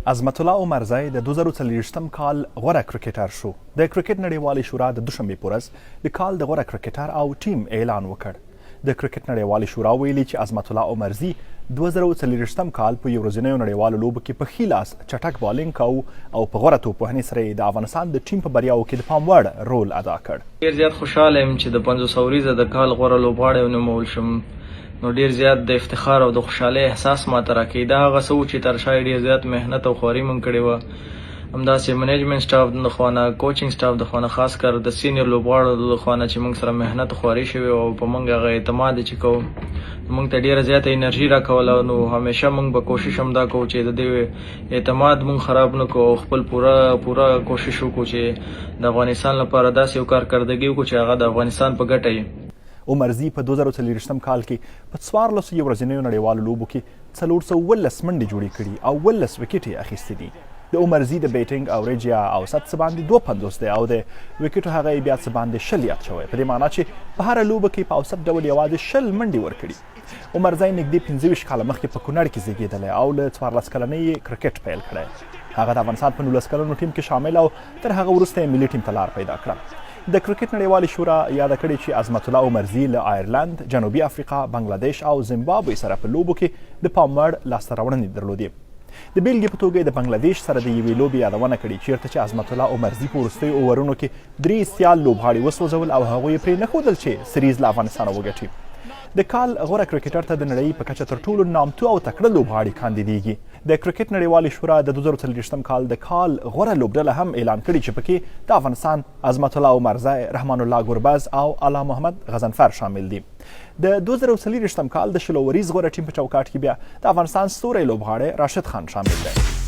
عظمت الله عمرزی د 2023م کال غوره کرکټر شو. د کرکټ نړیوالې شورا د دوشنبې په ورځ د کال د غوره کرکټر او ټیم اعلان وکړ. د کرکټ نړیوالې شورا ویلي چې عظمت الله عمرزی 2023م کال په یو ورځنیو نړیوالو لوبو کې په ښي لاس چټک بالینګ کاوه او په غوره توپوهنې سره یې د افغانستان د ټیم په بریاوو کې د پام وړ رول ادا کړ. ډېر زیات خوشحاله یم چې د 500 ورځې د کال غوره لوبغاړی ونومول شم. نو ډیر زیات د افتخار او د خوشحالۍ احساس ماته راکوي. دا هغه څه و چې تر شا یې ډېر زیات محنت او خواري مونږ کړې وه. همداسې منیجمنټ سټاف د خوا نه، کوچینګ سټاف د خوا نه، خاص کر د سینیر لوبغاړو د خوا نه چې موږ سره محنت او خواري شوې او په موږ هغه اعتماد چې کوو موږ ته ډېره زیاته انرژي راکوله. نو همیشه موږ به کوشش همدا کوو چې د دې اعتماد موږ خراب نه کړو او خپل پوره کوشش وکړو چې د افغانستان لپاره داسې یو کارکردګي وکړو چې هغه د افغانستان په ګټه وي. عمرزی په 2023م کال کې په 14 یو ورځنیو نړیوالو لوبو کې 419 منډې جوړې کړي او 18 وکټې یې اخیستې دي. د عمرزی د بیټینګ اوریج یا اوسط څه باندې 250 دی او د وکټو هغه یې بیا څه باندې 60 یاد شوی، په دې معنا چې په هره لوبه کې په اوسط ډول یوازې 60 منډې ورکړي. عمرزی نږدې 25 کاله مخکې په کونړ کې زیږېدلی او له 14 کلنۍ یې کرکټ پیل کړی. هغه د افغانستان په 19 کلنو ټیم کې شامل او تر هغه وروسته یې ملي ټیم ته لار پیدا کړه. د کرکټ نړیوالې شورا یاده کړې چې عظمت الله عمرزی له آیرلند، جنوبي افریقا، بنګلادیش او زیمبابوې سره په لوبو کې د پام وړ لاسته راوړنې درلودې. د بیلګې په توګه د بنګلادیش سره د یوې لوبې یادونه کړې چیرته چې عظمت الله عمرزی په وروستیو اوورونو کې 3 سیال لوبغاړي وسوځول او هغوی یې پرې نښودل چې سریز له افغانستانه وګټي. د کال غوره کرکټر ته د نړۍ په کچه تر ټولو نامتو او تکړه لوبغاړي کاندیدېږي. د کرکټ نړیوالې شورا د 2023م کال د کال غوره لوبډله هم اعلان کړي چې پکې د افغانستان عظمت الله عمرزی، رحمان الله ګربز او الله محمد غضنفر شامل دي. د 2023م کال د 100 وریز غوره ټیم په چوکاټ کې بیا د افغانستان ستوری لوبغاړی راشد خان شامل دی.